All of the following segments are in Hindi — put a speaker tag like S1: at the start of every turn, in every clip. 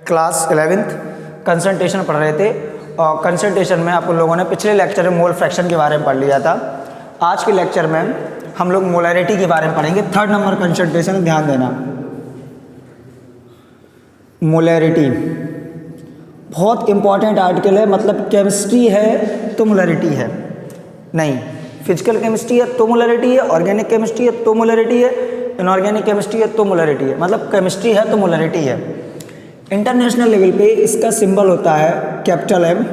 S1: क्लास 11th कंसंट्रेशन पढ़ रहे थे और कंसंट्रेशन में आप लोगों ने पिछले लेक्चर में मोल फ्रैक्शन के बारे में पढ़ लिया था। आज के लेक्चर में हम लोग मोलैरिटी के बारे में पढ़ेंगे। 3rd नंबर कंसंट्रेशन, ध्यान देना। मोलैरिटी बहुत इंपॉर्टेंट आर्टिकल है, मतलब केमिस्ट्री है तो मोलैरिटी है नहीं, फिजिकल केमिस्ट्री है तो मोलैरिटी है, ऑर्गेनिक केमिस्ट्री है तो मोलैरिटी है, इनऑर्गेनिक केमिस्ट्री है तो मोलैरिटी है, मतलब केमिस्ट्री है तो मोलैरिटी है। इंटरनेशनल लेवल पे इसका सिंबल होता है कैपिटल एम।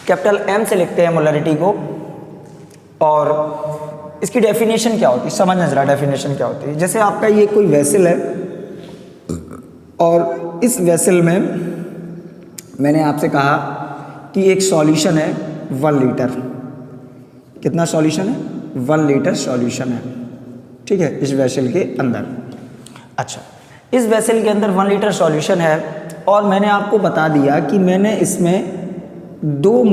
S1: कैपिटल एम से लिखते हैं मोलैरिटी को। और इसकी डेफिनेशन क्या होती है, समझना जरा डेफिनेशन क्या होती है। जैसे आपका ये कोई वेसल है और इस वेसल में मैंने आपसे कहा कि एक सॉल्यूशन है 1 लीटर। कितना सॉल्यूशन है? 1 लीटर सॉल्यूशन है, ठीक है, इस वेसल के अंदर। अच्छा, इस वेसल के अंदर 1 लीटर सॉल्यूशन है और मैंने आपको बता दिया कि मैंने इसमें 2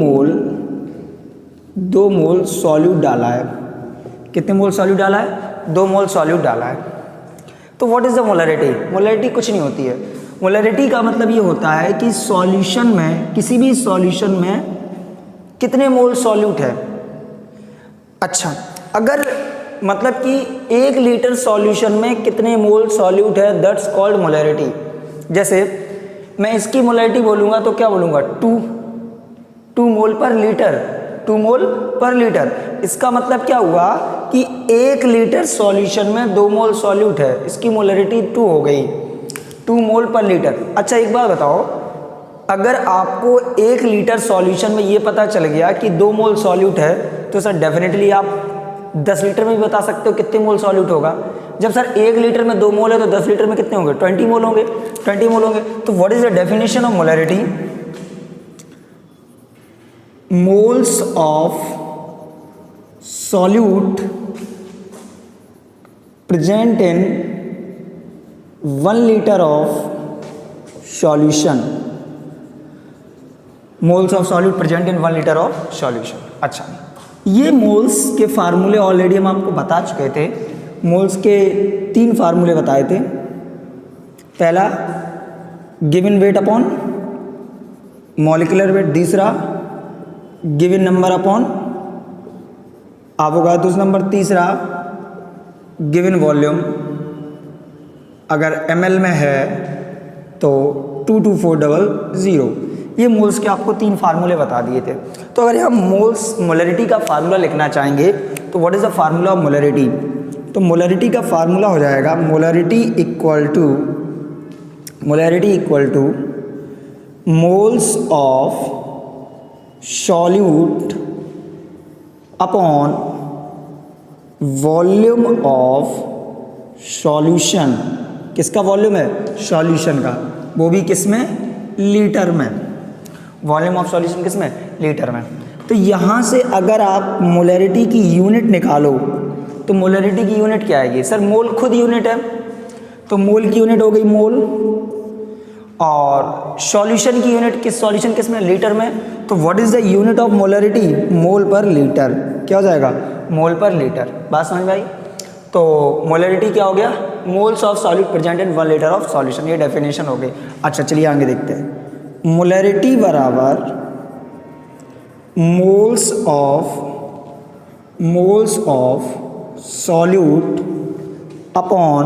S1: मोल सॉल्यूट डाला है। कितने मोल सॉल्यूट डाला है? 2 मोल सॉल्यूट डाला है। तो what is the molarity? Molarity कुछ नहीं होती है। मोलैरिटी का मतलब ये होता है कि सॉल्यूशन में, किसी भी सॉल्यूशन में कितने मोल सॉल्यूट है। अच्छा, अगर मतलब कि 1 लीटर सॉल्यूशन में कितने मोल सॉल्यूट है, दैट्स कॉल्ड मोलैरिटी। जैसे मैं इसकी मोलैरिटी बोलूँगा तो क्या बोलूँगा? 2 मोल पर लीटर, 2 मोल पर लीटर। इसका मतलब क्या हुआ कि 1 लीटर सॉल्यूशन में 2 मोल सॉल्यूट है, इसकी मोलैरिटी 2 हो गई, 2 मोल पर लीटर। अच्छा, एक बात बताओ, अगर आपको 1 लीटर सॉल्यूशन में ये पता चल गया कि 2 मोल सॉल्यूट है तो सर डेफिनेटली आप 10 लीटर में भी बता सकते हो कितने मोल सॉल्यूट होगा। जब सर 1 लीटर में 2 मोल है तो 10 लीटर में कितने होंगे? 20 मोल होंगे, 20 मोल होंगे। तो what is the definition of molarity? Moles of solute present in 1 litre of solution. Moles of solute present in 1 litre of solution. अच्छा, ये मोल्स के फार्मूले ऑलरेडी हम आपको बता चुके थे। मोल्स के 3 फार्मूले बताए थे। पहला given weight upon molecular weight, दूसरा given number upon Avogadro's number, तीसरा गिवन वॉल्यूम। अगर ml में है तो 22400। ये मोल्स के आपको 3 फार्मूले बता दिए थे। तो अगर हम मोलैरिटी का फार्मूला लिखना चाहेंगे तो what is the formula of molarity? तो मोलैरिटी का फार्मूला हो जाएगा molarity equal two moles of solute upon volume of solution. किसका वॉल्यूम है? सॉल्यूशन का, वो भी किस में? लीटर में। वॉल्यूम ऑफ सॉल्यूशन किस में? लीटर में। तो यहाँ से अगर आप मोलैरिटी की यूनिट निकालो तो मोलैरिटी की यूनिट क्या आएगी? सर मोल खुद यूनिट है, तो मोल की यूनिट हो गई मोल, और सॉल्यूशन की यूनिट सॉल्यूशन किस में? लीटर में। तो what is the unit of molarity? Mole per litre. क्या हो जाएगा? मोल पर लीटर। बात समझ में आई? तो मोलैरिटी क्या हो गया? Moles of solute present in 1 litre of solution. ये डेफिनेशन हो गई। अच्छा, चलिए आगे देखते हैं। मोलैरिटी बराबर moles of solute upon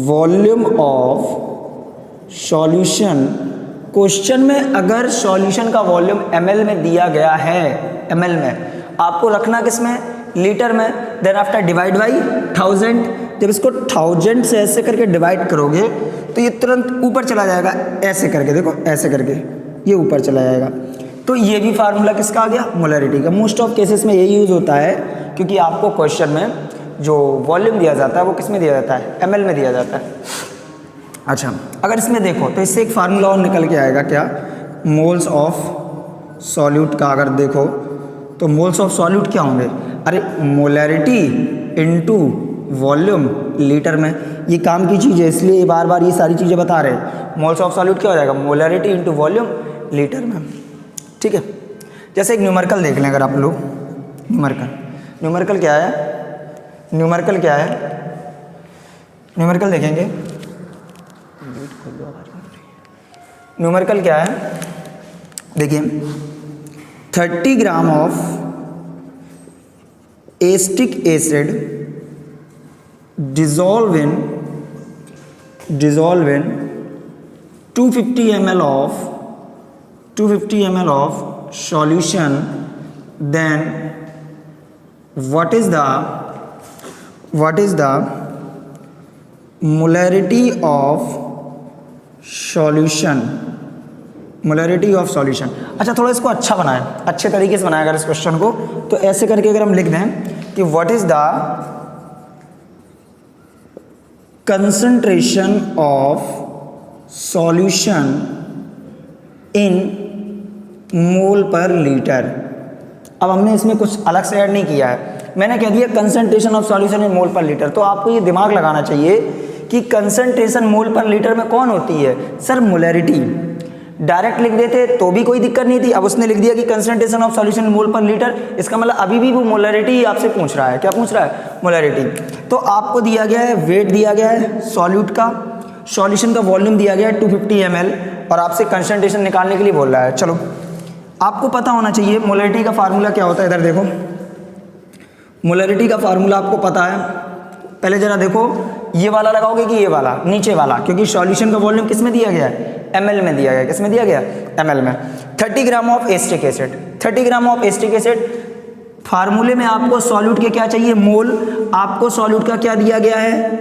S1: volume of solution. Question में अगर सॉल्यूशन का वॉल्यूम ml में दिया गया है, ml में, आपको रखना किस में? लीटर में। Then after divide by 1000। जब इसको 1000 से ऐसे करके डिवाइड करोगे तो ये तुरंत ऊपर चला जाएगा, ऐसे करके, देखो ऐसे करके ये ऊपर चला जाएगा। तो ये भी फार्मूला किसका आ गया? मोलैरिटी का। मोस्ट ऑफ केसेस में यही यूज़ होता है, क्योंकि आपको क्वेश्चन में जो वॉल्यूम दिया जाता है वो किस में दिया जाता है? ml में दिया जाता है। अच्छा, अगर इसमें देखो तो इससे एक फार्मूला और निकल के आएगा, क्या? मोल्स ऑफ सॉल्यूट का अगर देखो तो मोल्स ऑफ सॉल्यूट क्या होंगे? अरे मोलैरिटी इनटू वॉल्यूम लीटर में। ये काम की चीज़ है, इसलिए बार बार ये सारी चीज़ें बता रहे हैं। मोल्स ऑफ सॉल्यूट क्या हो जाएगा? मोलैरिटी इनटू वॉल्यूम लीटर में, ठीक है। जैसे एक न्यूमेरिकल देख लें अगर आप लोग, न्यूमेरिकल क्या है? न्यूमेरिकल देखेंगे, न्यूमेरिकल क्या है, देखिए 30 gram of acetic acid dissolve in 250 ml of solution, then what is the molarity of solution? Molarity of solution. अच्छा, थोड़ा इसको अच्छा बनाएं, अच्छे तरीके से बनाएं अगर इस क्वेश्चन को, तो ऐसे करके अगर हम लिख दें कि what is the concentration of solution in mole per litre. अब हमने इसमें कुछ अलग से ऐड नहीं किया है, मैंने कह दिया concentration of solution in mole per litre. तो आपको ये दिमाग लगाना चाहिए कि कंसंट्रेशन मोल पर लीटर में कौन होती है, सर मोलरिटी। डायरेक्ट लिख देते तो भी कोई दिक्कत नहीं थी, अब उसने लिख दिया कि concentration of solution mole per litre, इसका मतलब अभी भी वो मोलरिटी आपसे पूछ रहा है। क्या पूछ रहा है, मोलरिटी। तो आपको दिया गया है वेट, दिया गया है सॉल्यूट का, सॉल्यूशन का वॉल्यूम दिया गया है 250 ml, और आपसे कंसंट्रेशन निकालने के लिए बोल रहा है। चलो, आपको पता होना चाहिए मोलरिटी का फार्मूला क्या होता है। इधर देखो, मोलरिटी का फार्मूला आपको पता है। पहले जरा देखो, ये वाला लगाओगे कि ये वाला, नीचे वाला, क्योंकि सॉल्यूशन का वॉल्यूम किस में दिया गया है, ml में दिया गया। किस में दिया गया, ml में। 30 gram of acetic acid, 30 gram of acetic acid. फार्मूले में आपको सॉल्यूट के क्या चाहिए, मोल। आपको सॉल्यूट का क्या दिया गया है,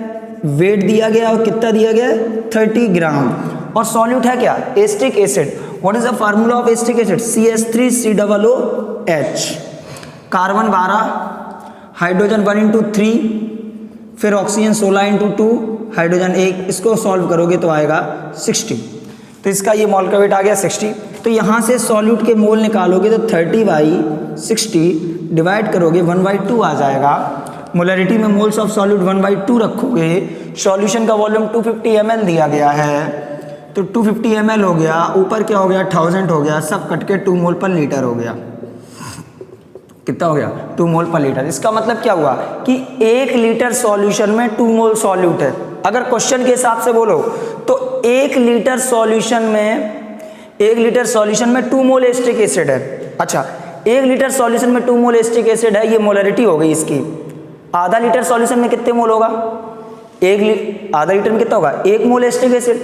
S1: वेट दिया गया, और कितना दिया गया है, 30 ग्राम। और सॉल्यूट है क्या, acetic acid. What is the formula of acetic acid, CH3COOH। Carbon 12, hydrogen 1 × 3, फिर ऑक्सीजन 16 × 2, हाइड्रोजन 1। इसको सॉल्व करोगे तो आएगा 60। तो इसका ये मोल का वेट आ गया 60। तो यहाँ से सॉल्यूट के मोल निकालोगे तो 30/60 डिवाइड करोगे 1/2 आ जाएगा। मोलरिटी में मोल्स ऑफ सॉल्यूट 1/2 रखोगे। सॉल्यूशन का वॉल्यूम 250 ml दिया गया है, तो 250 ml हो गया, ऊपर क्या हो गया 1000 हो गया, सब कट के 2 मोल पर लीटर हो गया। कितना हो गया, 2 मोल पर लीटर। इसका मतलब क्या हुआ कि 1 लीटर सॉल्यूशन में 2 मोल सॉल्यूट है। अगर क्वेश्चन के हिसाब से बोलो तो 1 लीटर सॉल्यूशन में 2 मोल एसिटिक एसिड है। अच्छा, 1 लीटर सॉल्यूशन में 2 मोल एसिटिक एसिड है, ये मोलरिटी हो गई इसकी। आधा लीटर सॉल्यूशन में कितने मोल होगा, आधा लीटर में कितना होगा, 1 मोल एसिटिक एसिड।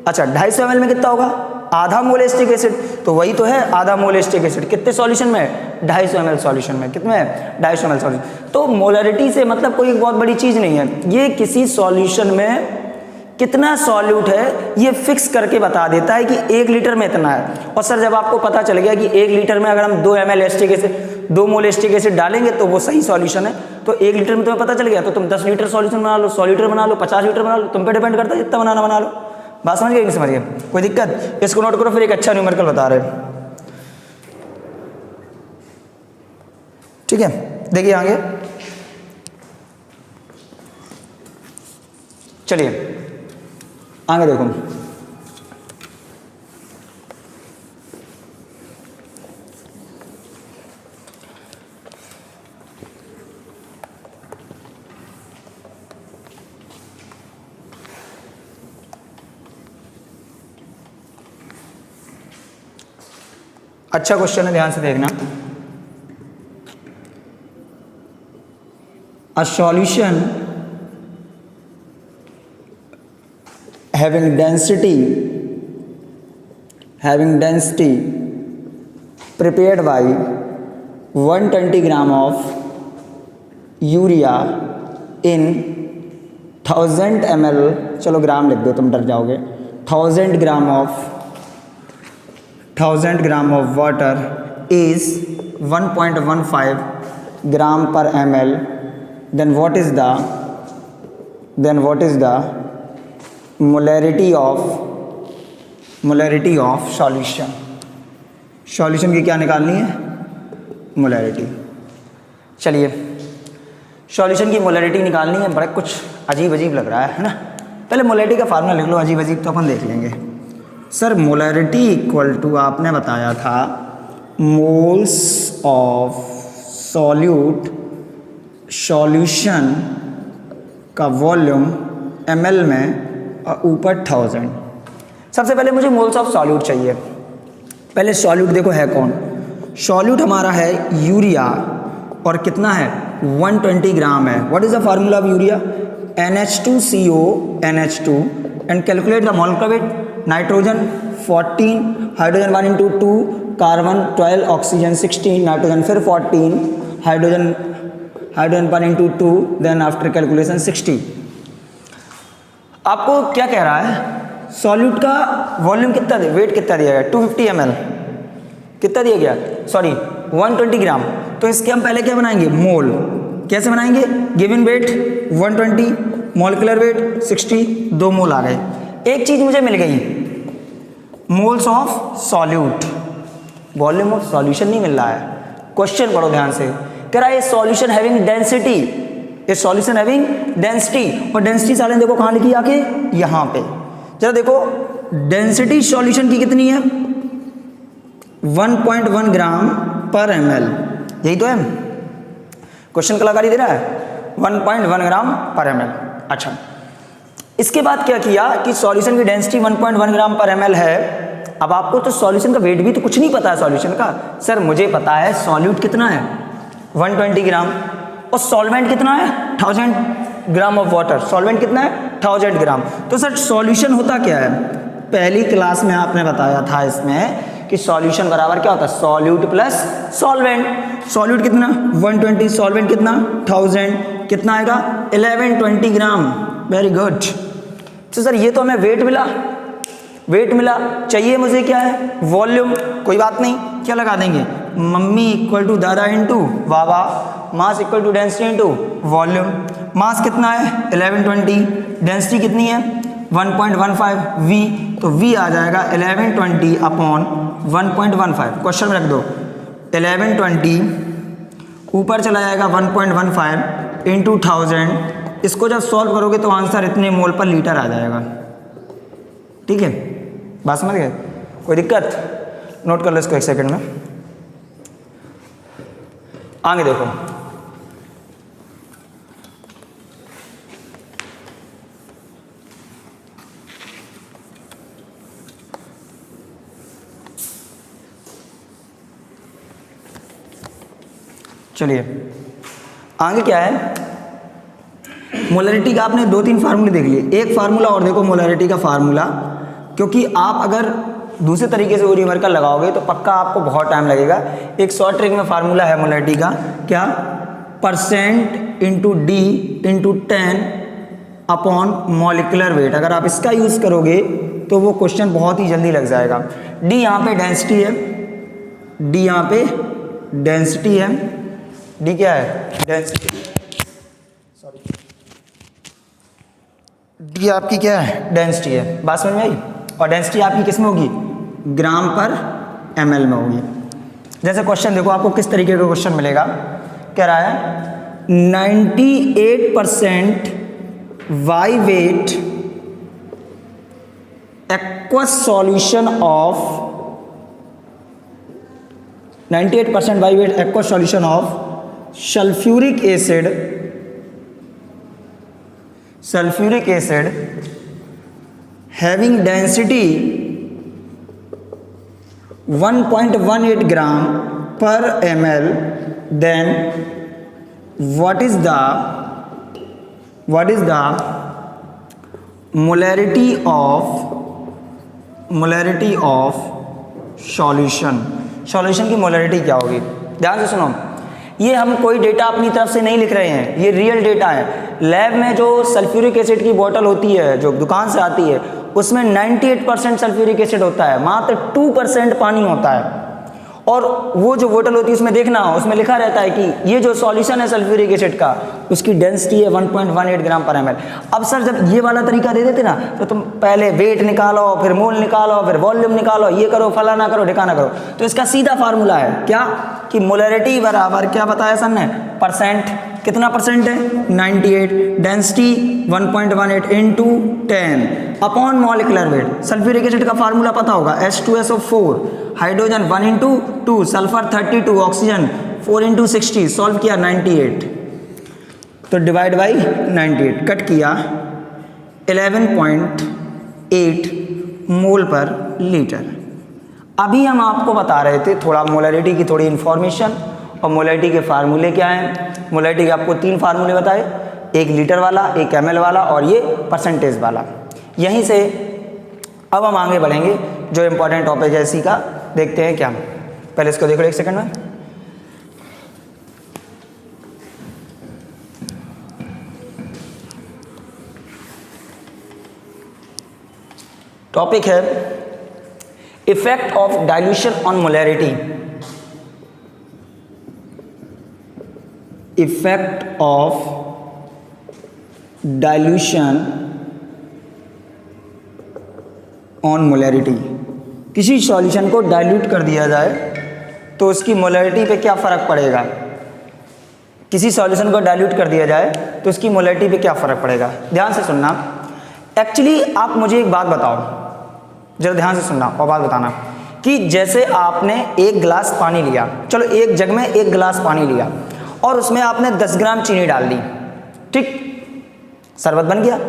S1: अच्छा, 250 ml में कितना होगा, आधा मोल एसिटिक एसिड। तो वही तो है, आधा मोल एसिटिक एसिड। कितने सॉल्यूशन में, 250 ml सॉल्यूशन में। कितने में, 250 ml सॉल्यूशन। तो मोलरिटी से मतलब कोई बहुत बड़ी चीज नहीं है, ये किसी सॉल्यूशन में कितना सॉल्यूट है ये फिक्स करके बता देता है कि 1 लीटर में इतना है। और सर जब आपको पता चल गया कि 1 लीटर में अगर हम 2 ml एसिटिक एसिड, 2 मोल एसिटिक एसिड डालेंगे तो वो सही सॉल्यूशन है, तो 1 लीटर में तुम्हें पता चल गया, तो तुम 10 लीटर सॉल्यूशन बना लो, 100 लीटर बना लो, 50 लीटर बना लो, तुम पे डिपेंड करता है, जितना बनाना बना लो। बात समझ गए कि नहीं समझ गए, कोई दिक्कत। इसको नोट करो, फिर एक अच्छा न्यूमेरिकल बता रहे हैं। ठीक है, देखिए आगे चलिए, आगे देखो। अच्छा क्वेश्चन है, ध्यान से देखना। A solution having density prepared by 120 gram of urea in 1000 ml, चलो ग्राम लिख दो, तुम डर जाओगे, 1000 ग्राम ऑफ वाटर is 1.15 ग्राम पर ml, then what is the molarity of solution की क्या निकालनी है, मोलरिटी। चलिए, सॉल्यूशन की मोलरिटी निकालनी है, बड़ा कुछ अजीब अजीब लग रहा है ना। पहले मोलरिटी का फार्मूला लिख लो, अजीब अजीब तो अपन देख लेंगे। सर मोलरिटी इक्वल टू आपने बताया था मोल्स ऑफ सॉल्यूशन का वॉल्यूम ml में और ऊपर 1000। सबसे पहले मुझे मोल्स ऑफ सॉल्यूट चाहिए। पहले सॉल्यूट देखो है कौन, सॉल्यूट हमारा है यूरिया और कितना है 120 ग्राम है। What is the formula of urea, NH2CO NH2 and calculate the molar weight, nitrogen 14, hydrogen 1 into 2, carbon 12, oxygen 16, nitrogen फिर 14, hydrogen 1 into 2, then after calculation 60। आपको क्या कह रहा है, सॉल्यूट का वॉल्यूम कितना दे, वेट कितना दिया गया 250 ml, कितना दिया गया, सॉरी 120 ग्राम। तो इसके हम पहले क्या बनाएंगे, मोल। कैसे बनाएंगे, गिवन वेट 120, मॉलिक्यूलर वेट 60, 2 मोल आ गए। एक चीज मुझे मिल गई, moles of solute, volume of solution नहीं मिल रहा है। क्वेश्चन पढ़ो ध्यान से, कह रहा है सॉल्यूशन हैविंग डेंसिटी, ए सॉल्यूशन हैविंग डेंसिटी, और डेंसिटी साले देखो कहाँ लिखी आके, यहाँ पे जरा देखो डेंसिटी सॉल्यूशन की कितनी है 1.1 ग्राम पर ml, यही तो है क्वेश्चन, कलाकारी दे रहा है 1.1 ग्राम पर ml। अच्छा, इसके बाद क्या किया कि सॉल्यूशन की डेंसिटी 1.1 ग्राम पर ml है। अब आपको तो सॉल्यूशन का वेट भी तो कुछ नहीं पता है सॉल्यूशन का। सर मुझे पता है सॉल्यूट कितना है 120 ग्राम और सॉल्वेंट कितना है 1000 ग्राम ऑफ वाटर, सॉल्वेंट कितना है 1000 ग्राम। तो सर सॉल्यूशन होता क्या है, पहली क्लास में आपने बताया था इसमें कि सॉल्यूशन बराबर क्या होता है, सॉल्यूट प्लस सॉल्वेंट। सॉल्यूट कितना 120, सॉल्वेंट कितना 1000, कितना आएगा 1120 ग्राम। Very good. तो सर ये तो हमें वेट मिला, वेट मिला, चाहिए मुझे क्या है वॉल्यूम। कोई बात नहीं, क्या लगा देंगे, मम्मी इक्वल टू दादा इंटू बाबा, mass equal to density into volume. Mass कितना है 1120, डेंसिटी कितनी है 1.15 V, तो V आ जाएगा 1120 अपॉन 1.15। क्वेश्चन में रख दो 1120 ऊपर चला जाएगा 1.15 इंटू 1000। इसको जब सॉल्व करोगे तो आंसर इतने मोल पर लीटर आ जाएगा। ठीक है, बात समझ गए, कोई दिक्कत, नोट कर लो इसको एक सेकंड में। आगे देखो, चलिए आगे क्या है, मोलरिटी का आपने 2-3 फार्मूले देख लिए, एक फार्मूला और देखो मोलरिटी का फार्मूला, क्योंकि आप अगर दूसरे तरीके से वो न्यूमेरिकल लगाओगे तो पक्का आपको बहुत टाइम लगेगा। एक शॉर्ट ट्रिक में फार्मूला है मोलरिटी का, क्या, % into D into 10 upon molecular weight. अगर आप इसका यूज़ करोगे तो वो क्वेश्चन बहुत ही जल्दी लग जाएगा। डी यहाँ पे डेंसिटी है, डी यहाँ पे डेंसिटी है, डी क्या है डेंसिटी, सॉरी डी आपकी क्या है डेंसिटी है, बात समझ में आई। और डेंसिटी आपकी किस में होगी, ग्राम पर ml में होगी। जैसे क्वेश्चन देखो आपको किस तरीके का क्वेश्चन मिलेगा, कह रहा है 98% by weight aqueous solution of 98% by weight aqueous solution of sulphuric acid having density 1.18 gram per ml, then what is the molarity of solution की मोलरिटी क्या होगी। ध्यान से सुनो, ये हम कोई डेटा अपनी तरफ से नहीं लिख रहे हैं, ये रियल डेटा है। लैब में जो सल्फ्यूरिक एसिड की बोतल होती है जो दुकान से आती है उसमें 98% सल्फ्यूरिक एसिड होता है, मात्र 2% पानी होता है। और वो जो बोतल होती है उसमें देखना, उसमें लिखा रहता है कि ये जो सॉल्यूशन है सल्फ्यूरिक एसिड का उसकी डेंसिटी है 1.18 ग्राम पर ml। अब सर जब ये वाला तरीका दे देते ना तो तुम पहले वेट निकालो, फिर मोल निकालो, फिर वॉल्यूम निकालो, ये करो, फलाना करो, ढिकाना करो। तो इसका सीधा फार्मूला है क्या कि मोलरिटी बराबर क्या बताया सर ने, परसेंट, कितना परसेंट है 98, density 1.18 into 10 upon molecular weight. Sulphuric acid का फार्मूला पता होगा H2SO4, hydrogen 1 into 2, sulphur 32, oxygen 4 into 60, solve किया 98, तो डिवाइड बाई 98 कट किया 11.8 मोल पर लीटर। अभी हम आपको बता रहे थे थोड़ा मोलैरिटी की थोड़ी इन्फॉर्मेशन, और मोलैरिटी के फार्मूले क्या हैं। मोलैरिटी के आपको 3 फार्मूले बताए, एक लीटर वाला, एक ml वाला और ये परसेंटेज वाला। यहीं से अब हम आगे बढ़ेंगे, जो इम्पोर्टेंट टॉपिक है इसी का देखते हैं क्या। पहले इसको देखो 1 सेकंड में। टॉपिक है effect of dilution on molarity. Effect of dilution on molarity. किसी सॉल्यूशन को डाइल्यूट कर दिया जाए तो उसकी मोलैरिटी पे क्या फ़र्क पड़ेगा। किसी सॉल्यूशन को डाइल्यूट कर दिया जाए तो उसकी मोलैरिटी पे क्या फ़र्क पड़ेगा। ध्यान से सुनना। एक्चुअली आप मुझे एक बात बताओ, जरा ध्यान से सुनना और बात बताना कि जैसे आपने एक गिलास पानी लिया, चलो एक जग में एक गिलास पानी लिया और उसमें आपने 10 ग्राम चीनी डाल दी, ठीक, शरबत बन गया।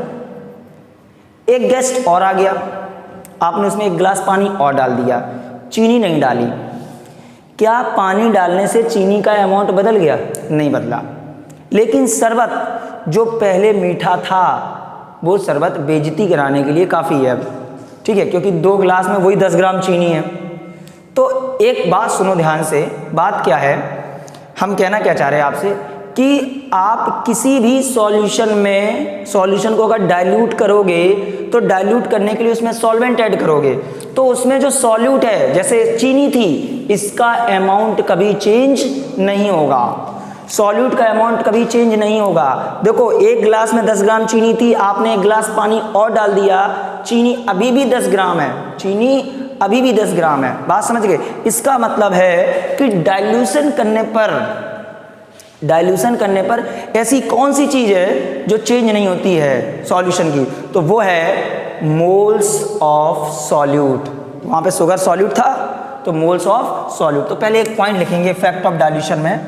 S1: एक गेस्ट और आ गया, आपने उसमें एक गिलास पानी और डाल दिया, चीनी नहीं डाली। क्या पानी डालने से चीनी का अमाउंट बदल गया? नहीं बदला। लेकिन शरबत जो पहले मीठा था वो शरबत बेइज्जती कराने के लिए काफ़ी है, ठीक है, क्योंकि 2 गिलास में वही 10 ग्राम चीनी है। तो एक बात सुनो ध्यान से, बात क्या है, हम कहना क्या चाह रहे हैं आपसे कि आप किसी भी सॉल्यूशन में, सॉल्यूशन को अगर डाइल्यूट करोगे तो डाइल्यूट करने के लिए उसमें सॉल्वेंट ऐड करोगे, तो उसमें जो सॉल्यूट है, जैसे चीनी थी, इसका अमाउंट कभी चेंज नहीं होगा। सॉल्यूट का अमाउंट कभी चेंज नहीं होगा। देखो एक गिलास में 10 ग्राम चीनी थी, आपने एक गिलास पानी और डाल दिया, चीनी अभी भी 10 ग्राम है, चीनी अभी भी 10 ग्राम है। बात समझ गए? इसका मतलब है कि डाइल्यूशन करने पर ऐसी कौन सी चीज है जो चेंज नहीं होती है सॉल्यूशन की, तो वो है मोल्स ऑफ सॉल्यूट। वहां पे शुगर सॉल्यूट था तो मोल्स ऑफ सॉल्यूट। तो पहले एक पॉइंट लिखेंगे इफेक्ट ऑफ डाइल्यूशन में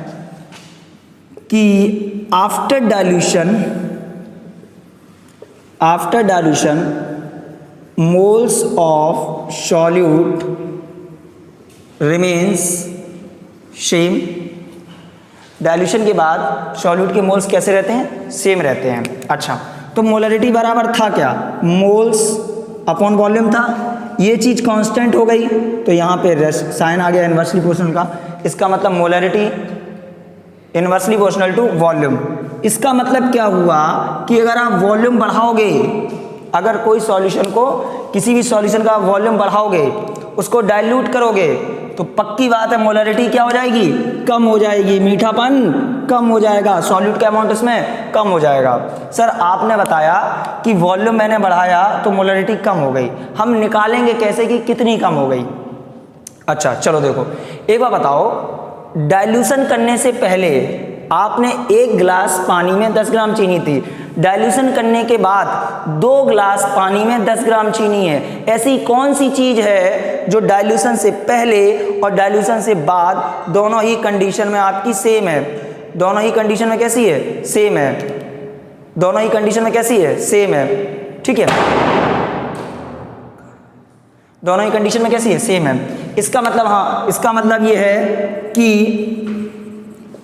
S1: कि after dilution moles of solute remains same. Dilution के बाद सॉल्यूट के मोल्स कैसे रहते हैं? सेम रहते हैं। अच्छा, तो मोलैरिटी बराबर था क्या? मोल्स अपॉन वॉल्यूम था। ये चीज़ कांस्टेंट हो गई तो यहाँ पे साइन आ गया इन्वर्सली प्रोपोर्शनल का। इसका मतलब molarity inversely proportional to volume. इसका मतलब क्या हुआ कि अगर आप वॉल्यूम बढ़ाओगे, अगर कोई सॉल्यूशन को, किसी भी सॉल्यूशन का वॉल्यूम बढ़ाओगे, उसको डाइल्यूट करोगे, तो पक्की बात है मोलैरिटी क्या हो जाएगी? कम हो जाएगी, मीठापन कम हो जाएगा, सॉल्यूट का अमाउंट इसमें कम हो जाएगा। सर आपने बताया कि वॉल्यूम मैंने बढ़ाया तो मोलैरिटी कम हो गई, हम निकालेंगे कैसे कि कितनी कम हो गई? अच्छा चलो देखो, एक बार बताओ, डाइल्यूशन करने से पहले आपने एक गिलास पानी में 10 ग्राम चीनी थी, डाइल्यूशन करने के बाद 2 गिलास पानी में 10 ग्राम चीनी है। ऐसी कौन सी चीज़ है जो डाइल्यूशन से पहले और डाइल्यूशन से बाद दोनों ही कंडीशन में आपकी सेम है? दोनों ही कंडीशन में कैसी है? सेम है। दोनों ही कंडीशन में कैसी है? सेम है, ठीक है, दोनों ही कंडीशन में कैसी है? सेम है। इसका मतलब, हाँ, इसका मतलब ये है कि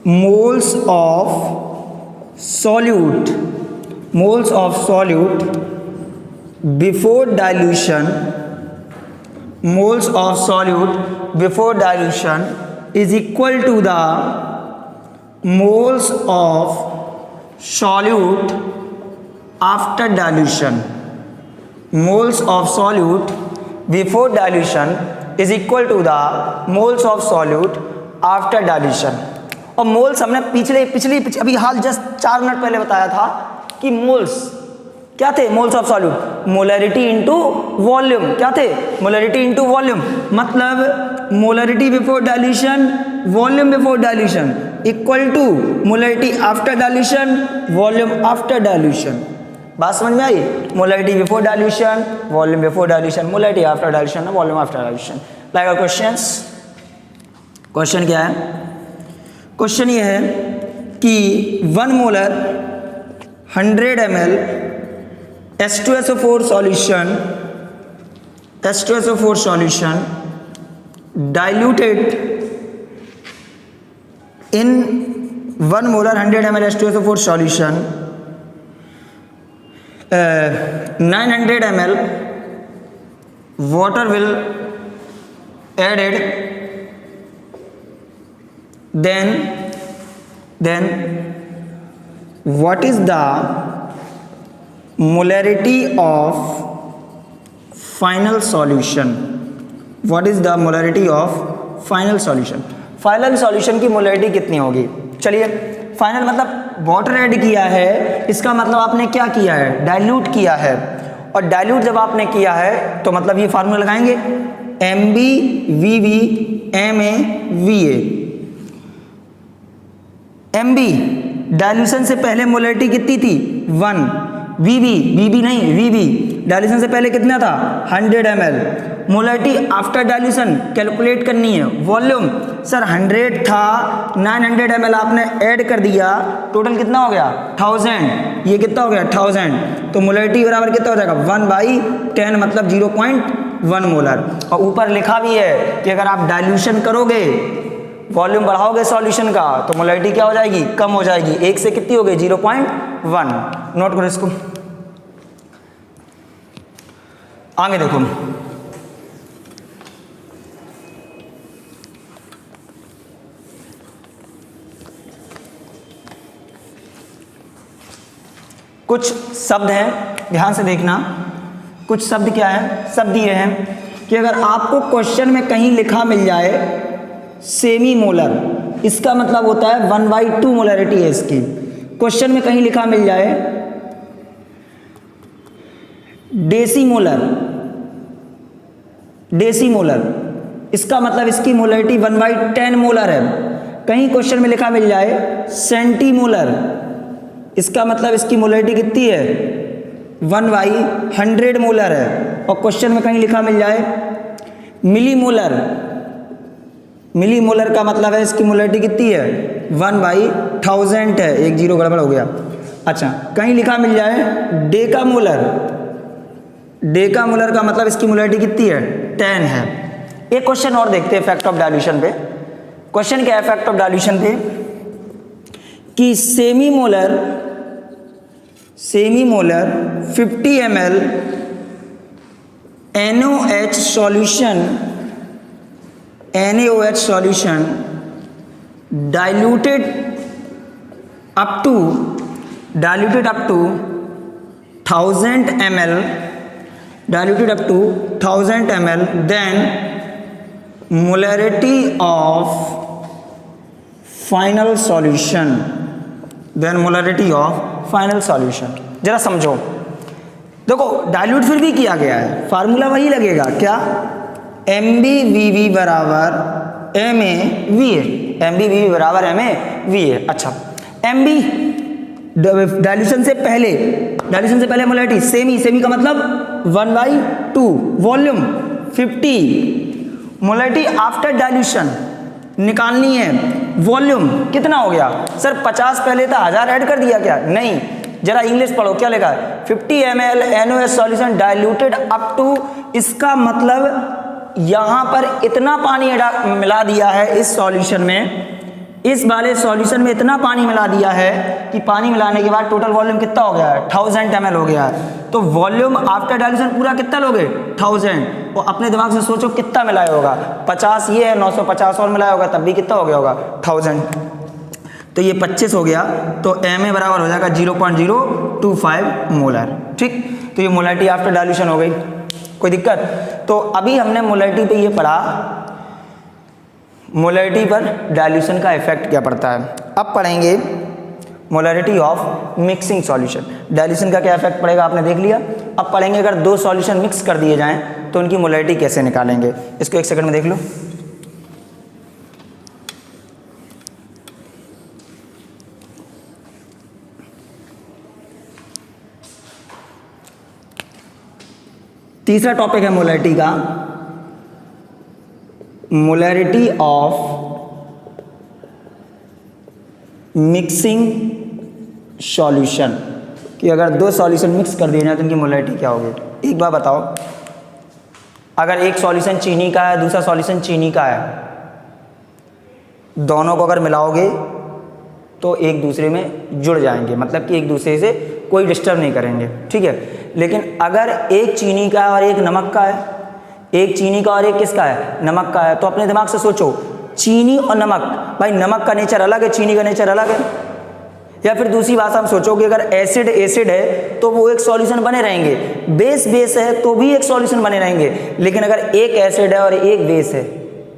S1: moles of solute before dilution, moles of solute before dilution is equal to the moles of solute after dilution. Moles of solute before dilution is equal to the moles of solute after dilution. और मोल्स हमने पिछली अभी हाल जस्ट 4 मिनट पहले बताया था कि मोल्स क्या थे? Moles of solute molarity into volume. क्या थे? Molarity into volume. मतलब molarity before dilution, volume before dilution equal to molarity after dilution, volume after dilution. बात समझ में आई? Molarity before dilution, volume before dilution, molarity after dilution, volume after dilution. Like questions. Question क्या है? क्वेश्चन ये है कि 1 molar 100 ml H2SO4 solution H2SO4 solution diluted in 1 molar 100 ml H2SO4 solution 900 ml water will added, then what is the molarity of final solution? What is the molarity of final solution? Final solution की मोलैरिटी कितनी होगी? चलिए, फाइनल मतलब वाटर ऐड किया है, इसका मतलब आपने क्या किया है? डाइल्यूट किया है। और डाइल्यूट जब आपने किया है तो मतलब ये फार्मूला लगाएंगे MbVV MaVa। Mb डाइल्यूशन से पहले मोलैरिटी कितनी थी? 1। Vv नहीं, Vv डाइल्यूशन से पहले कितना था? 100 ml। Molarity after dilution calculate करनी है। वॉल्यूम सर 100 था, 900 ml आपने ऐड कर दिया, टोटल कितना हो गया? 1000। ये कितना हो गया? 1000। तो मोलैरिटी बराबर कितना हो जाएगा? 1/10 मतलब 0.1 मोलर। और ऊपर लिखा भी है कि अगर आप डाइल्यूशन करोगे, वॉल्यूम बढ़ाओगे सॉल्यूशन का, तो मोलैरिटी क्या हो जाएगी? कम हो जाएगी। 1 से कितनी हो गई? 0.1। नोट करो इसको। आगे देखो, कुछ शब्द हैं, ध्यान से देखना। कुछ शब्द क्या है? शब्द ये हैं कि अगर आपको क्वेश्चन में कहीं लिखा मिल जाए सेमी मोलर, इसका मतलब होता है 1/2 मोलैरिटी है इसकी। क्वेश्चन में कहीं लिखा मिल जाए डेसीमोलर, इसका मतलब इसकी मोलैरिटी 1/10 मोलर है। कहीं क्वेश्चन में लिखा मिल जाए सेंटीमोलर, इसका मतलब इसकी मोलैरिटी कितनी है? 1/100 मोलर है। और क्वेश्चन में कहीं लिखा मिल जाए मिलीमोलर का मतलब है इसकी मोलैरिटी कितनी है? 1/1000 है। एक जीरो गड़बड़ हो गया। अच्छा, कहीं लिखा मिल जाए डेकामोलर का मतलब इसकी मोलैरिटी कितनी है? 10 है। एक क्वेश्चन और देखते हैं इफेक्ट ऑफ डाइल्यूशन पे। क्वेश्चन क्या है इफेक्ट ऑफ डाइल्यूशन पे? कि सेमीमोलर 50 ml NaOH solution diluted up to 1000 ml, then molarity of final solution, जरा समझो। देखो, डाइल्यूट फिर भी किया गया है, फार्मूला वही लगेगा क्या? MbVV बराबर MaVa। अच्छा, Mb डाइल्यूशन से पहले मोलैरिटी सेमी का मतलब 1/2, वॉल्यूम 50। मोलैरिटी आफ्टर डाइल्यूशन निकालनी है, वॉल्यूम कितना हो गया? सर 50 पहले था, 1000 ऐड कर दिया क्या? नहीं, जरा इंग्लिश पढ़ो, क्या लिखा है? 50 ml NaOH solution diluted up to, इसका मतलब यहां पर इतना पानी मिला दिया है इस सॉल्यूशन में, इस वाले सॉल्यूशन में इतना पानी मिला दिया है कि पानी मिलाने के बाद टोटल वॉल्यूम कितना हो गया है? 1000 ml हो गया है। तो वॉल्यूम आफ्टर डाइल्यूशन पूरा कितना लोगे? 1000। और अपने दिमाग से सोचो कितना मिलाया होगा? 50 ये है, 950 और मिलाया होगा, तब भी कितना हो गया होगा? 1000। तो ये 25 हो गया, तो Ma बराबर हो जाएगा 0.025 मोलर। ठीक, तो ये मोलैरिटी आफ्टर डाइल्यूशन हो गई। कोई दिक्कत? तो अभी हमने मोलैरिटी पे ये पढ़ा, मोलैरिटी पर डाइल्यूशन का इफेक्ट क्या पड़ता है। अब पढ़ेंगे molarity of mixing solution. Dilution का क्या इफेक्ट पड़ेगा आपने देख लिया। अब पढ़ेंगे अगर दो सॉल्यूशन मिक्स कर दिए जाएं तो उनकी मोलैरिटी कैसे निकालेंगे। इसको एक सेकंड में देख लो। तीसरा टॉपिक है मोलैरिटी का, मोलैरिटी ऑफ मिक्सिंग सॉल्यूशन, कि अगर दो सॉल्यूशन मिक्स कर दिए जाए तो इनकी मोलैरिटी क्या होगी। एक बार बताओ, अगर एक सॉल्यूशन चीनी का है, दूसरा सॉल्यूशन चीनी का है, दोनों को अगर मिलाओगे तो एक दूसरे में जुड़ जाएंगे, मतलब कि एक दूसरे से कोई डिस्टर्ब नहीं करेंगे, ठीक है। लेकिन अगर एक चीनी का है और एक नमक का है, एक चीनी का और एक किसका है, नमक का है, तो अपने दिमाग से सोचो, चीनी और नमक, भाई नमक का नेचर अलग है, चीनी का नेचर अलग है। या फिर दूसरी भाषा में सोचो कि अगर एसिड एसिड है तो वो एक सॉल्यूशन बने रहेंगे, बेस बेस है तो भी एक सॉल्यूशन बने रहेंगे। लेकिन अगर एक एसिड है और एक बेस है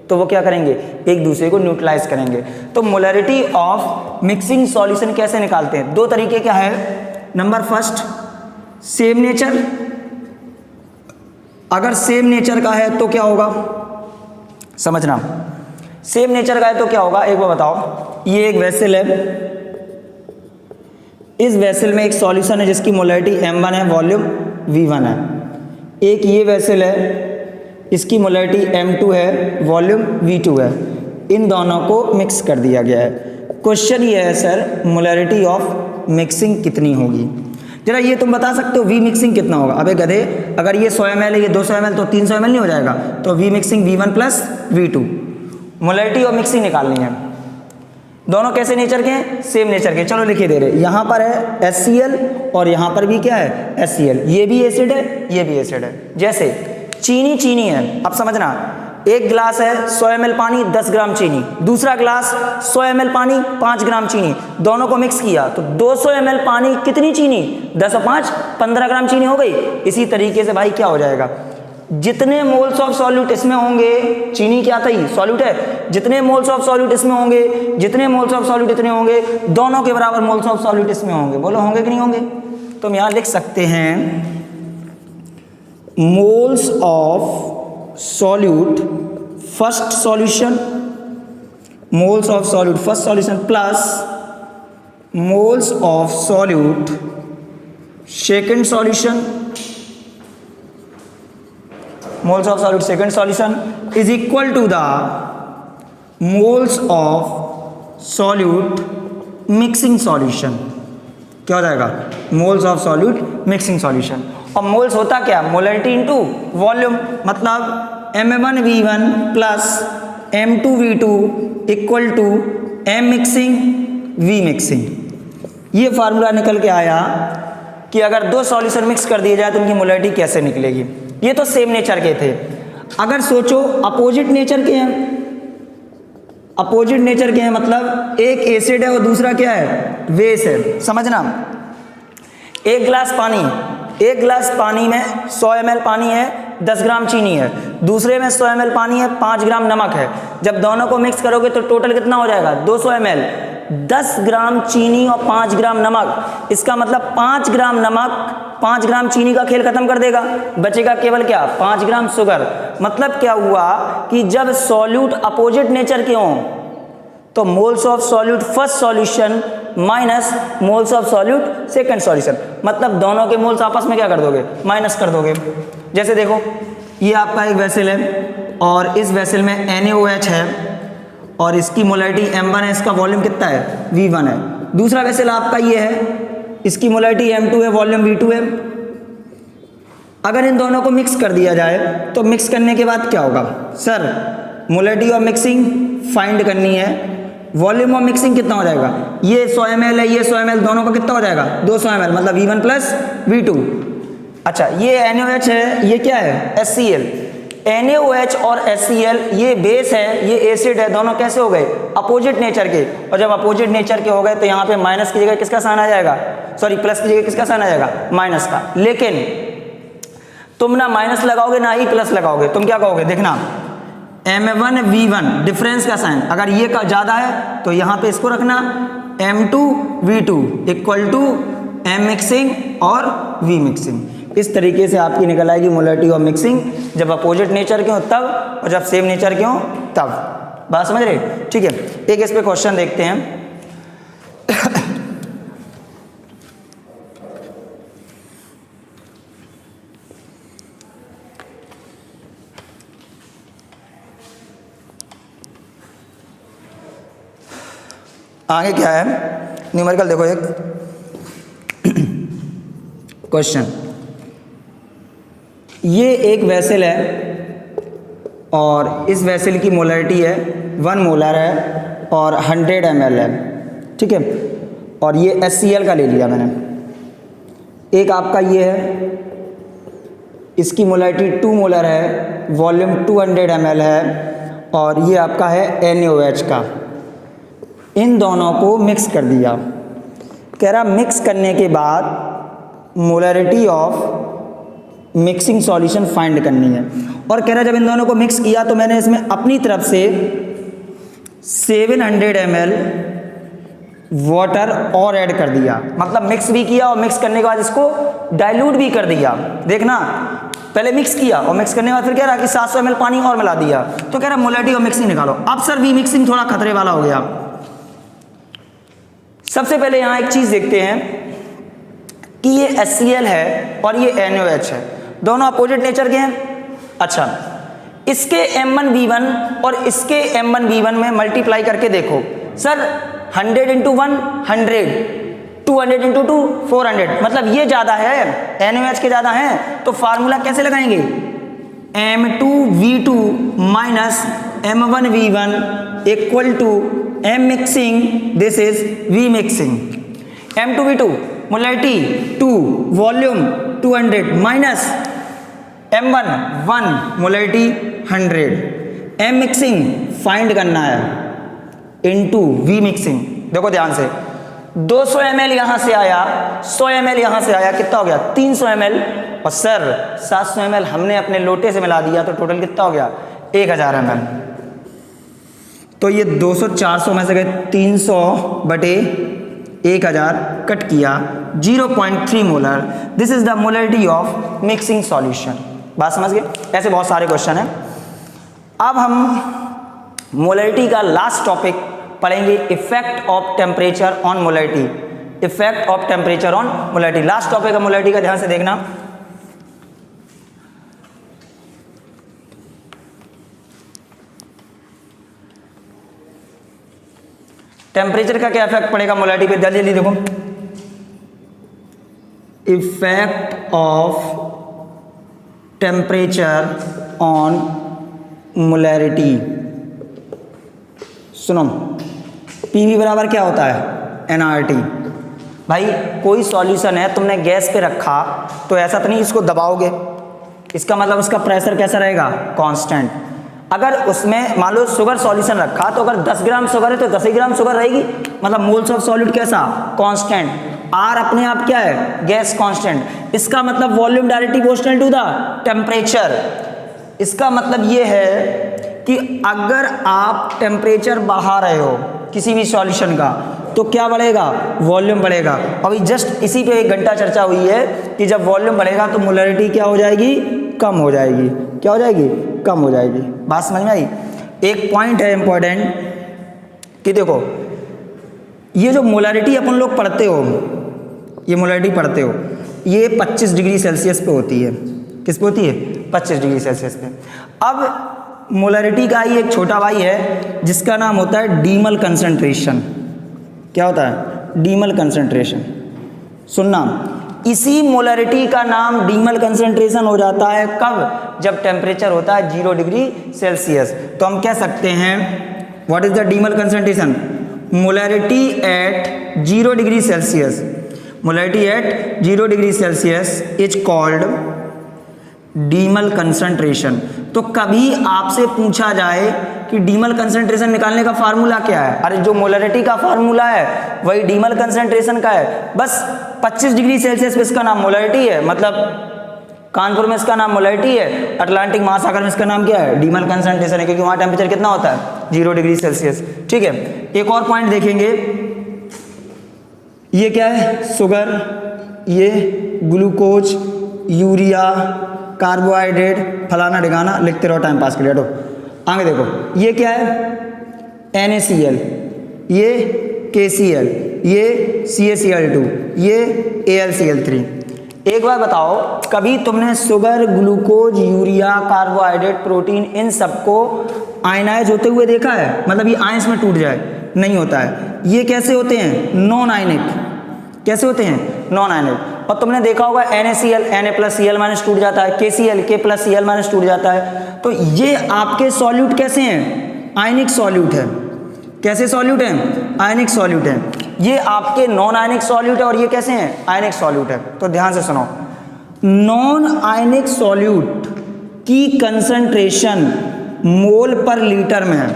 S1: तो वो क्या करेंगे, एक दूसरे को न्यूट्रलाइज करेंगे। तो मोलरिटी ऑफ मिक्सिंग सॉल्यूशन कैसे निकालते हैं, दो तरीके क्या है। नंबर फर्स्ट, सेम नेचर, अगर सेम नेचर का है तो क्या होगा, समझना, सेम नेचर का है तो क्या होगा, एक बार बताओ। ये एक वेसल है, इस वेसल में एक सॉल्यूशन है जिसकी मोलरिटी m1 है, वॉल्यूम v1 है। एक ये वेसल है, इसकी मोलरिटी m2 है, वॉल्यूम v2 है। इन दोनों को मिक्स कर दिया गया है। क्वेश्चन ये है सर, मोलरिटी ऑफ मिक्सिंग कितनी होगी। जरा ये तुम बता सकते हो वी मिक्सिंग कितना होगा। अबे गधे, अगर ये 100 ml है, ये 200 ml, तो 300 ml नहीं हो जाएगा। तो we mixing v1 plus v2, molarity of mixing निकालनी है। दोनों कैसे नेचर के हैं, सेम नेचर के। चलो लिखिए दे रहे, यहाँ पर है HCl और यहाँ पर भी क्या है, HCl। ये भी एसिड है, ये भी एसिड है। जैसे चीनी चीनी है, अब समझना, एक गिलास है 100 ml पानी 10 ग्राम चीनी, दूसरा गिलास 100 ml पानी 5 ग्राम चीनी, दोनों को मिक्स किया तो 200 ml पानी कितनी चीनी, 10 और 5 15 ग्राम चीनी हो गई। इसी तरीके से भाई क्या हो जाएगा, जितने मोल्स ऑफ सॉल्यूट इसमें होंगे, चीनी क्या था ही सॉल्यूट है, जितने मोल्स ऑफ सॉल्यूट इसमें होंगे, जितने मोल्स ऑफ सॉल्यूट इतने होंगे, दोनों के बराबर मोल्स ऑफ सॉल्यूट इसमें होंगे। बोलो होंगे कि नहीं होंगे। तो हम यहाँ लिख सकते हैं moles of solute first solution, moles of solute first solution plus moles of solute second solution, moles of solute second solution is equal to the moles of solute mixing solution। क्या हो जाएगा, moles of solute mixing solution। और moles होता क्या, molarity into volume, मतलब m1v1 plus m2v2 equal to m mixing v mixing। ये फार्मूला निकल के आया कि अगर दो सॉल्यूशन मिक्स कर दिए जाए तो उनकी मोलरिटी कैसे निकलेगी। ये तो सेम नेचर के थे। अगर सोचो अपोजिट नेचर के हैं, अपोजिट नेचर के हैं मतलब एक एसिड है और दूसरा क्या है, बेस है। समझना, एक गिलास पानी में 100 ml पानी है, 10 ग्राम चीनी है, दूसरे में 100 ml पानी है, 5 ग्राम नमक है। जब दोनों को मिक्स करोगे तो टोटल कितना हो जाएगा, 200 ml, 10 ग्राम चीनी और 5 ग्राम नमक। इसका मतलब 5 ग्राम नमक 5 ग्राम चीनी का खेल खत्म कर देगा, बचेगा केवल क्या, 5 ग्राम शुगर। मतलब क्या हुआ कि जब सॉल्यूट अपोजिट नेचर के हों तो moles of solute first solution minus moles of solute second solution, मतलब दोनों के मोल्स आपस में क्या कर दोगे, माइनस कर दोगे। जैसे देखो, ये आपका एक वेसल है और इस वेसल में NaOH है और इसकी मोलरिटी m1 है, इसका वॉल्यूम कितना है, v1 है। दूसरा वेसल आपका ये है, इसकी मोलरिटी m2 है, वॉल्यूम v2 है। अगर इन दोनों को मिक्स कर दिया जाए तो मिक्स करने के बाद क्या होगा, sir molarity of mixing find करनी है, वॉल्यूम ऑफ मिक्सिंग कितना हो जाएगा, ये 100 ml है, ये 100 ml, दोनों का कितना हो जाएगा, 200 ml, मतलब v1 प्लस v2। अच्छा, ये NaOH है, ये क्या है, HCl। NaOH और HCl ये बेस है, ये एसिड है, दोनों कैसे हो गए, अपोजिट नेचर के। और जब अपोजिट नेचर के हो गए तो यहाँ पे माइनस की जगह किसका साइन आ जाएगा, सॉरी प्लस की जगह किसका साइन आ जाएगा, माइनस का। लेकिन तुम ना माइनस लगाओगे ना ही प्लस लगाओगे, तुम क्या कहोगे, देखना m1v1 डिफरेंस का साइन, अगर ये का ज़्यादा है तो यहाँ पे इसको रखना, m2v2 equal to m mixing और v मिक्सिंग। इस तरीके से आपकी निकल आएगी मोलरिटी ऑफ मिक्सिंग, जब अपोजिट नेचर के हो तब और जब सेम नेचर के हो तब। बात समझ रहे, ठीक है। एक इस पे क्वेश्चन देखते हैं। आगे क्या है, न्यूमेरिकल देखो, एक क्वेश्चन, ये एक वेसल है और इस वेसल की मोलरिटी है 1 मोलर है और 100 ml है, ठीक है। और ये HCl का ले लिया मैंने। एक आपका ये है, इसकी मोलरिटी 2 मोलर है, वॉल्यूम 200 ml है और ये आपका है NaOH का। इन दोनों को मिक्स कर दिया। कह रहा मिक्स करने के बाद molarity of mixing solution find करनी है। और कह रहा जब इन दोनों को मिक्स किया तो मैंने इसमें अपनी तरफ से 700 ml वाटर और ऐड कर दिया, मतलब मिक्स भी किया और मिक्स करने के बाद इसको डाइल्यूट भी कर दिया। देखना, पहले मिक्स किया और मिक्स करने के बाद फिर कह रहा कि 700 ml पानी और मिला दिया। तो कह रहा मोलरिटी और मिक्सिंग निकालो। अब सर भी मिक्सिंग थोड़ा खतरे वाला हो गया। सबसे पहले यहाँ एक चीज देखते हैं कि ये HCl है और ये NaOH है, दोनों अपोजिट नेचर के हैं। अच्छा, इसके M1V1 और इसके M1V1 में मल्टीप्लाई करके देखो सर, 100 × 1 100, 200 × 2 400, मतलब ये ज़्यादा है, NaOH के ज़्यादा है। तो फार्मूला कैसे लगाएंगे? M2V2 minus M1V1 equal to M mixing, this is V mixing. M2V2 molarity 2, volume 200 minus M1 1 molarity 100, M mixing find करना है इनटू V मिक्सिंग। देखो ध्यान से, 200 ml यहाँ से आया, 100 ml यहाँ से आया, कितना हो गया? 300 ml। और सर 700 ml हमने अपने लोटे से मिला दिया, तो टोटल कितना हो गया? 1000 ml। तो ये 200 400 में से गए 300 बटे 1000 कट किया, 0.3 molar. This is the molarity of mixing solution. बात समझ गए? ऐसे बहुत सारे क्वेश्चन हैं। अब हम मोलरिटी का लास्ट टॉपिक पढ़ेंगे, effect of temperature on molarity. Effect of temperature on molarity, last topic है मोलरिटी का, ध्यान से देखना। टेम्परेचर का क्या इफेक्ट पड़ेगा मोलरिटी पे? जल्दी जल्दी देखो, effect of temperature on molarity. सुनो, पीवी बराबर क्या होता है? nRT। भाई कोई सॉल्यूशन है, तुमने गैस पे रखा तो ऐसा तो नहीं इसको दबाओगे, इसका मतलब उसका प्रेशर कैसा रहेगा? कांस्टेंट। अगर उसमें मान लो शुगर सॉल्यूशन रखा तो अगर 10 ग्राम शुगर है तो 10 ही ग्राम शुगर रहेगी, मतलब मोल्स ऑफ सॉल्यूट कैसा? कांस्टेंट। R अपने आप क्या है? Gas constant. इसका मतलब volume directly proportional to the temperature. इसका मतलब ये है कि अगर आप टेम्परेचर बढ़ा रहे हो किसी भी सॉल्यूशन का तो क्या बढ़ेगा? वॉल्यूम बढ़ेगा। अभी जस्ट इसी पे 1 घंटा चर्चा हुई है कि जब वॉल्यूम बढ़ेगा तो मोलरिटी क्या हो जाएगी? कम हो जाएगी। क्या हो जाएगी? कम हो जाएगी। बात समझ में आई? एक पॉइंट है इंपॉर्टेंट कि देखो, ये जो मोलरिटी अपन लोग पढ़ते हो, ये मोलरिटी पढ़ते हो, ये 25 डिग्री सेल्सियस पे होती है। किस पे होती है? 25 डिग्री सेल्सियस पे। अब मोलरिटी का ही एक छोटा भाई है जिसका नाम होता है डीमल कंसंट्रेशन। क्या होता है? डीमल कंसंट्रेशन। सुनना, इसी मोलरिटी का नाम डीमल कंसंट्रेशन हो जाता है कब? जब टेम्परेचर होता है 0 डिग्री सेल्सियस। तो हम कह सकते हैं what is the demal concentration? Molarity at 0 degree celsius. Molarity at 0 degree celsius is called demal concentration. तो कभी आपसे पूछा जाए कि डीमल कंसंट्रेशन निकालने का फार्मूला क्या है? अरे जो मोलरिटी का फार्मूला है वही डीमल कंसंट्रेशन का है। बस 25 डिग्री सेल्सियस पे इसका नाम मोलरिटी है, मतलब कानपुर में इसका नाम मोलरिटी है, अटलांटिक महासागर में इसका नाम क्या है? डीमल कंसंट्रेशन है, क्योंकि वहाँ टेम्परेचर कितना होता है? 0 डिग्री सेल्सियस। ठीक है, एक और पॉइंट देखेंगे, ये क्या है? शुगर, ये ग्लूकोज, यूरिया, कार्बोहाइड्रेट, फलाना ढिकाना, लिखते रहो टाइम पास के लिए। हटो आगे देखो, ये क्या है? NaCl, ये KCl, ये CaCl2, ये AlCl3। एक बार बताओ, कभी तुमने sugar, glucose, urea, carbohydrate, protein, इन सबको आयनाइज होते हुए देखा है? मतलब ये आयंस में टूट जाए? नहीं होता है। ये कैसे होते हैं? Non ionic. कैसे होते हैं? Non ionic. और तुमने देखा होगा NaCl Na+Cl- टूट जाता है, KCl K+Cl- टूट जाता है। तो ये आपके सॉल्यूट कैसे हैं? आयनिक सॉल्यूट है। कैसे सॉल्यूट हैं? आयनिक सॉल्यूट है। ये आपके नॉन आयनिक सॉल्यूट है और ये कैसे हैं? आयनिक सॉल्यूट है। तो ध्यान से सुनो, नॉन आयनिक सॉल्यूट की कंसंट्रेशन मोल पर लीटर में है,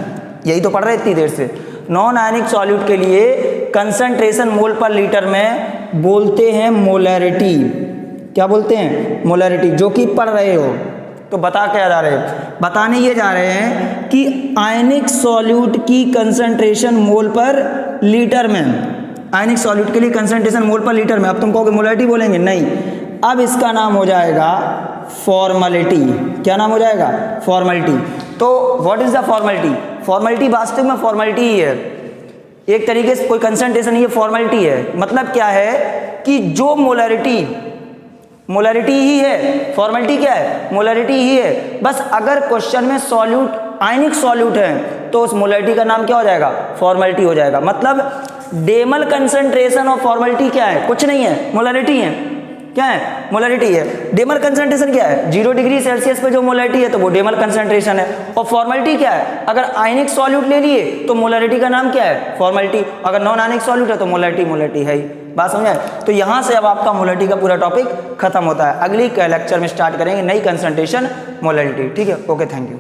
S1: यही तो पढ़ रहे इतनी देर से। नॉन आयनिक सॉल्यूट के लिए कंसंट्रेशन मोल पर लीटर में बोलते हैं मोलैरिटी। क्या बोलते हैं? मोलैरिटी, जो कि पढ़ रहे हो। तो बता क्या जा रहे हैं? बताने ये जा रहे हैं कि आयनिक सॉल्यूट की कंसंट्रेशन मोल पर लीटर में, आयनिक सॉल्यूट के लिए कंसंट्रेशन मोल पर लीटर में। अब तुम कहोगे मोलैरिटी बोलेंगे, नहीं, अब इसका नाम हो जाएगा फॉर्मेलिटी। क्या नाम हो जाएगा? फॉर्मेलिटी। तो what is the formality? Formality वास्तव में फॉर्मेलिटी ही है, एक तरीके से कोई कंसंट्रेशन, ये फॉर्मेलिटी है। मतलब क्या है कि जो मोलैरिटी ही है, फॉर्मेलिटी क्या है? मोलैरिटी ही है। बस अगर क्वेश्चन में सॉल्यूट आयनिक सॉल्यूट है तो उस मोलैरिटी का नाम क्या हो जाएगा? फॉर्मेलिटी हो जाएगा। मतलब डेमल कंसंट्रेशन और फॉर्मेलिटी क्या है? कुछ नहीं है, मोलैरिटी है। क्या है? मोलैरिटी है। डेमल कंसंट्रेशन क्या है? 0 डिग्री सेल्सियस पे जो मोलैरिटी है तो वो डेमल कंसंट्रेशन है। और फॉर्मेलिटी क्या है? अगर आयनिक सॉल्यूट ले लिए तो मोलैरिटी का नाम क्या है? फॉर्मेलिटी। अगर नॉन आयनिक सॉल्यूट है तो मोलैरिटी है ही। बात समझ आए? तो यहाँ से अब आपका मोलैरिटी का पूरा टॉपिक खत्म होता है। अगली लेक्चर में स्टार्ट करेंगे नई कंसंट्रेशन मोलैरिटी। ठीक है, ओके, थैंक यू।